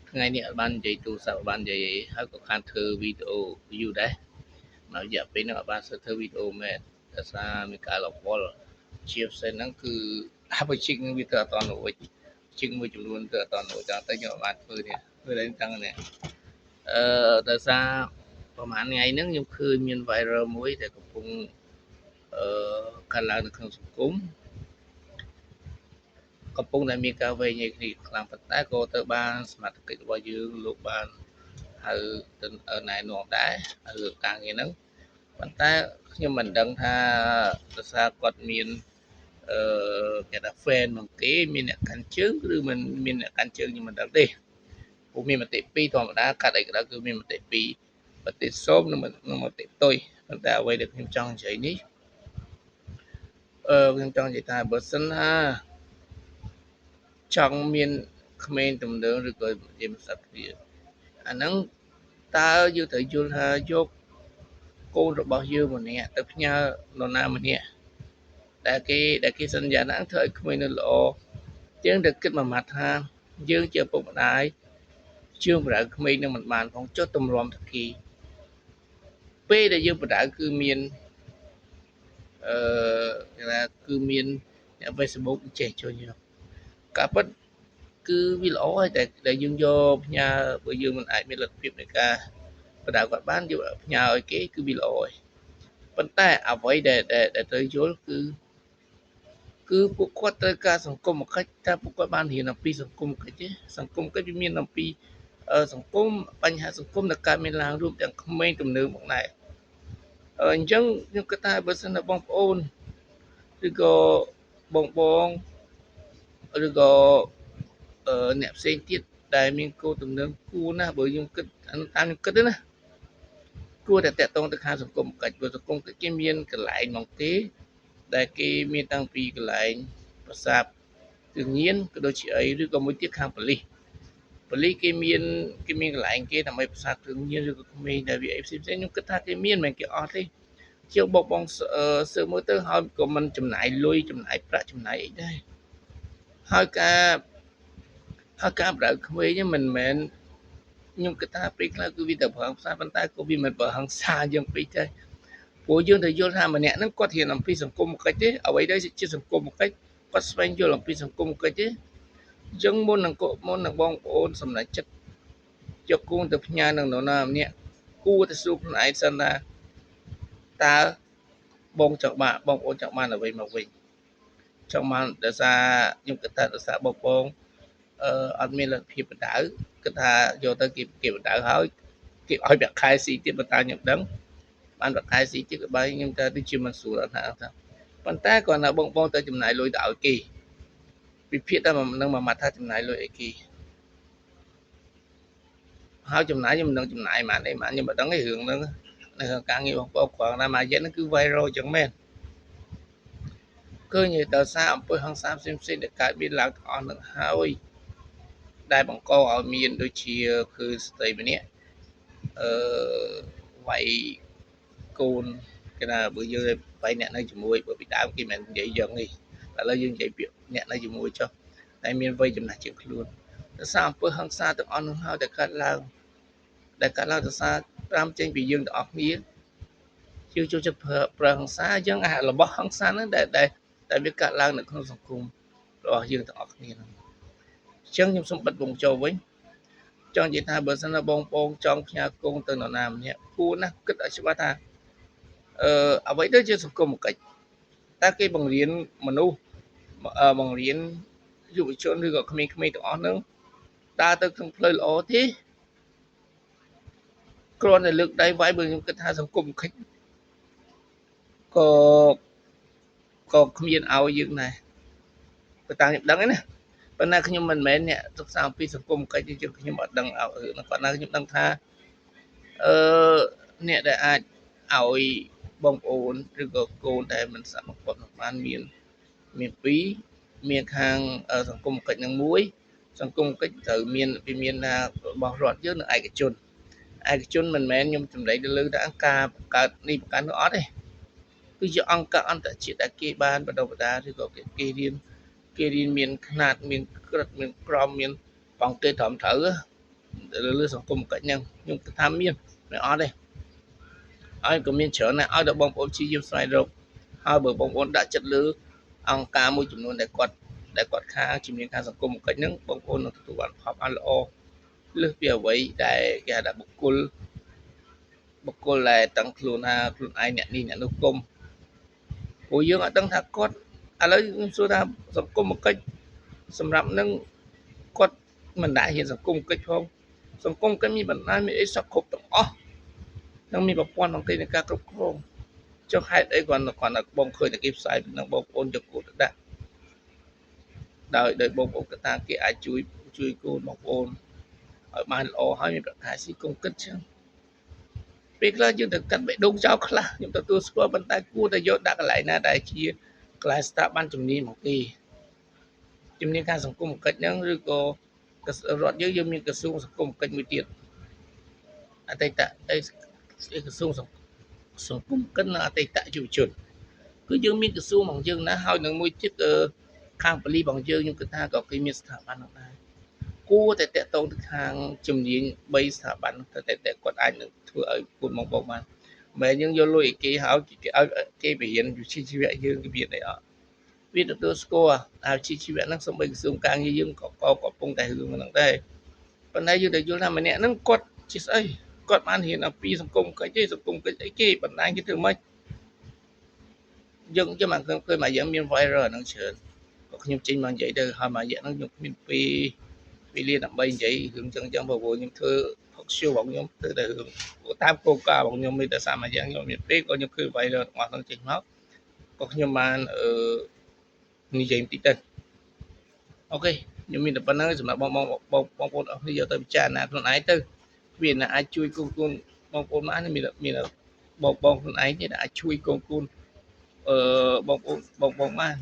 ថ្ងៃនេះអត់បាននិយាយទូរស័ព្ទអត់បាននិយាយអីហើយក៏ខានធ្វើវីដេអូ view ដែរនៅរយៈពេលហ្នឹងអត់បានធ្វើវីដេអូមែនដោយសារមានការលបវល់ជាផ្សេងហ្នឹងគឺអាបជិកនឹងវាទៅអត់តរួចជិកមួយចំនួនទៅអត់តរួចដល់តែខ្ញុំអត់បានធ្វើនេះធ្វើតែតាំងនេះដោយសារប្រហែលថ្ងៃហ្នឹងខ្ញុំឃើញមាន viral មួយដែលកំពុងកើតឡើងនៅក្នុងសង្គមកំពុងតែមានការវែងញែកគ្នាខ្លាំងប៉ុន្តែក៏ទៅបានសមាជិករបស់យើងលោកបានហៅទៅណែនាំដែរលើការងារហ្នឹងប៉ុន្តែខ្ញុំមិនដឹងថាដោយសារគាត់មានគេថា fan មកគេមានអ្នកកាន់ជើងឬមិនមានអ្នកកាន់ជើងខ្ញុំមិនដឹងទេពួកមានមតិពីរធម្មតាកាត់អីក៏ដោយគឺមានមតិពីរមតិសូមនិងមតិផ្ទុយប៉ុន្តែអ្វីដែលខ្ញុំចង់និយាយនេះខ្ញុំចង់និយាយថាបើសិនណាចង់មានក្មេងទំនើងឬក៏ជាភាសាគ្នាអាហ្នឹងតើយើងត្រូវយល់ថាយកកូនរបស់យើងម្នាក់ទៅផ្ញើនរណាម្នាក់ដែលគេសន្យាថាធ្វើឲ្យក្មេងនៅល្អយើងត្រូវគិតមួយម៉ាត់ថាយើងជាឪពុកម្ដាយជឿប្រដៅក្មេងនឹងមិនបានផងចុះទម្រាំតាគីពេលដែលយើងប្រដៅគឺមានគេថាគឺមានអ្នក Facebook ចេះជួយយើងការពិតគឺវាល្អហើយតែយើងយកផ្ញើបើយើងមិនអាចមានលទ្ធភាពในការបដៅគាត់បានយកផ្ញើឲ្យគេគឺវាល្អហើយប៉ុន្តែអ្វីដែលត្រូវយល់គឺពួកគាត់ត្រូវការសង្គមកិច្ចតែពួកគាត់បានរៀនអំពីសង្គមកិច្ចទេសង្គមកិច្ចវាមានអំពីសង្គមបញ្ហាសង្គមដែលកើតមានឡើងរួមទាំងក្មេងទំនើបមកដែរអញ្ចឹងខ្ញុំគិតថាបើសិនជាបងប្អូនឬក៏បងឬក៏អ្នកផ្សេងទៀតដែលមានគោលទំនើបគួរណាស់បើយើងគិតតាមខ្ញុំគិតទេណាគួរតែតាក់ទងទៅខាងសង្គមកិច្ចព្រោះសង្គមកិច្ចគេមានកន្លែងមកទេដែលគេមានតាំងពីកន្លែងប្រសាទទញៀនក៏ដូចជាអីឬក៏មួយទៀតខាងប៉ូលីសគេមានកន្លែងគេដើម្បីប្រសាទទញៀនឬក៏ក្មេងដែលវាអីផ្សេងខ្ញុំគិតថាគេមានមិនគេអត់ទេជាបបងសើមើលទៅហើយក៏មិនចំណាយលុយចំណាយប្រាក់ចំណាយអីដែរហើយការបដៅក្មេងមិនមែនខ្ញុំគិតថាពេលខ្លះគឺវាទៅប្រឹងផ្សារប៉ុន្តែក៏វាមិនប្រឹងផ្សារយើងពេកទេព្រោះយើងត្រូវយល់ថាម្នាក់ហ្នឹងគាត់រៀនអំពីសង្គមកិច្ចទេអ្វីដែលជាសង្គមកិច្ចគាត់ស្វែងយល់អំពីសង្គមកិច្ចទេអញ្ចឹងមុននឹងបងប្អូនសម្រេចចិត្តយកគូនទៅផ្ញើនឹងនរណាម្នាក់គួរតែសួរខ្លួនឯងសិនថាតើបងប្អូនចង់បានអ្វីមកវិញចង់បានដោយសារខ្ញុំគិតថាដោយសារបងអត់មានលទ្ធភាពបដៅគិតថាយកទៅគេបដៅហើយគេឲ្យប្រាក់ខែស៊ីទៀតបើតាខ្ញុំដឹងបានប្រាក់ខែស៊ីទៀតក៏បាយខ្ញុំថាដូចជាមិនស្រួលអត់ថាប៉ុន្តែគាត់ណាបងទៅចំណាយលុយទៅឲ្យគេវិភាគតែនឹងមួយម៉ាត់ថាចំណាយលុយអីគេហើយចំណាយខ្ញុំមិនដឹងចំណាយប៉ុន្មានខ្ញុំមិនដឹងទេរឿងហ្នឹងនៅការងារបងប្អូនគ្រាន់តែមួយរយៈហ្នឹងគឺ viral ចឹងមែនឃើញដោយសារអំពើហិង្សាផ្សេងដែលកើតមានឡើងទាំងអស់នឹងហើយដែលបង្កឲ្យមានដូចជាគឺស្ត្រីម្នាក់វាយកូនគេថាបើយើងវាយអ្នកនៅជាមួយបើពីដើមគេមិននិយាយយ៉ាងនេះឥឡូវយើងនិយាយពាក្យអ្នកនៅជាមួយចុះតែមានវ័យចំណាស់ជាងខ្លួនដោយសារអំពើហិង្សាទាំងអស់នោះហើយដែលកើតឡើងដោយសារ5ចេញពីយើងទាំងអស់គ្នាយើងចូលចិត្តប្រើហិង្សាយើងអារបស់ហិង្សាហ្នឹងដែលវាកើតឡើងនៅក្នុងសង្គមរបស់យើងទាំងអស់គ្នាហ្នឹងអញ្ចឹងខ្ញុំសូមបិទវងចូលវិញចង់និយាយថាបើសិនណាបងប្អូនចង់ផ្ញើគងទៅនរណាម្នាក់គួរណាស់គិតឲ្យច្បាស់ថាអ្វីទៅជាសង្គមកិច្ចតើគេបង្រៀនមនុស្សបង្រៀនយុវជនឬក៏ក្មេងៗទាំងអស់ហ្នឹងដើរទៅក្នុងផ្លូវល្អទេគ្រាន់តែលើកដៃវាយបើខ្ញុំគិតថាសង្គមកិច្ចក៏គ្មានឲ្យយើងដែរបើតាមខ្ញុំដឹងណាប៉ុន្តែខ្ញុំមិនមែនអ្នកសិក្សាអំពីសង្គមកិច្ចទេខ្ញុំអត់ដឹងឲ្យគាត់ណាខ្ញុំដឹងថាអ្នកដែលអាចឲ្យបងប្អូនឬក៏កូនដែលមិនសាក់មកគាត់បានមានពីរមានខាងសង្គមកិច្ចនឹងមួយសង្គមកិច្ចត្រូវមានថារបស់រដ្ឋយើងនិងឯកជនមិនមែនខ្ញុំចម្លែកទៅលើថាការបង្កើតនេះបង្កើតនោះអត់ទេគឺជាអង្គការអន្តរជាតិដែលគេបានបដិបដាឬក៏គេរៀនមានຂະຫນាតមានក្រឹតមានក្រមមានបង្គគេត្រឹមត្រូវ លើសង្គមកិច្ចហ្នឹងខ្ញុំគិតថាមានមិនអត់ទេហើយក៏មានច្រើនណាស់ឲ្យដល់បងប្អូនជាយាមស្វែងរកហើយបើបងប្អូនដាក់ចិត្តលើអង្គការមួយចំនួនដែលគាត់ខាជំនាញខាងសង្គមកិច្ចហ្នឹងបងប្អូននឹងទទួលបានផលបានល្អលើសពីអ្វីដែលគេហៅថាបុគ្គលដែលតាំងខ្លួនថាខ្លួនឯងអ្នកនេះអ្នកនោះគុំព្រោះយើងអត់ដឹងថាគាត់ឥឡូវខ្ញុំសួរថាសង្គមកិច្ចសម្រាប់នឹងគាត់មិនដែលហ៊ានសង្គមកិច្ចផងសង្គមកិច្ចមានបណ្ដាញមានអីសពគ្រប់ទាំងអស់នឹងមានប្រព័ន្ធអង្គការនៃការគ្រប់គ្រងចុះហេតុអីគាត់បងឃើញតែគេផ្សាយនឹងបងប្អូនយកគោលទៅដាក់ដោយបងប្អូនគិតថាគេអាចជួយគូនបងប្អូនឲ្យបានល្អហើយមានប្រកាសស៊ីគំគិតចឹងពេលខ្លះយើងទៅកាត់បេះដូងចោលខ្លះខ្ញុំទទួលស្គាល់ប៉ុន្តែគួរតែយកដាក់កន្លែងណាដែលជាកន្លែងស្ថាប័នជំនាញមកគេជំនាញខាងសង្គមកិច្ចហ្នឹងឬក៏រដ្ឋយើងមានក្រសួងសង្គមកិច្ចមួយទៀតអតីតក្រសួងសង្គមកិច្ចនិងអតីតយុវជនគឺយើងមានក្រសួងរបស់យើងណាហើយនឹងមួយទៀតខាងប៉ូលីសរបស់យើងខ្ញុំគិតថាក៏គេមានស្ថាប័ននោះដែរគួរតែតកតងទៅខាងជំនាញ3ស្ថាប័នទៅតែគាត់អាចនឹងធ្វើឲ្យគូនមកបានមិនយើងយកលុយឲ្យគេហើយគេឲ្យគេបរៀនវិជ្ជាជីវៈយើងគេមានអីអត់វាទទួលស្គាល់អាវិជ្ជាជីវៈហ្នឹងសូម្បីក្រសួងការងារយើងក៏កំពុងតែរឿងហ្នឹងដែរប៉ុន្តែយើងតែយល់ថាម្នាក់ហ្នឹងគាត់ជាស្អីគាត់បានរៀនអំពីសង្គមកិច្ចទេសង្គមកិច្ចអីគេបណ្ដាញគេធ្វើម៉េចយើងមិនឃើញមកយើងមាន viral ហ្នឹងច្រើនក៏ខ្ញុំចេញមកនិយាយទៅហើយមួយរយៈហ្នឹងខ្ញុំគ្មានពេលលាដើម្បីនិយាយរឿងចឹងព្រោះខ្ញុំធ្វើ talk show របស់ខ្ញុំទៅតែរឿងតាមគោលការណ៍របស់ខ្ញុំមានតែសាមញ្ញខ្ញុំមានពេលក៏ខ្ញុំឃើញ viral ទាំងអស់ហ្នឹងចេញមកក៏ខ្ញុំបាននិយាយបន្តិចទៅអូខេខ្ញុំមានតែប៉ុណ្្នឹងសម្រាប់បងប្អូនអស់គ្នាយកទៅពិចារណាខ្លួនឯងទៅវាណាអាចជួយកូនបងប្អូនបានមានបងខ្លួនឯងទេដែលអាចជួយកូនបងប្អូនបាន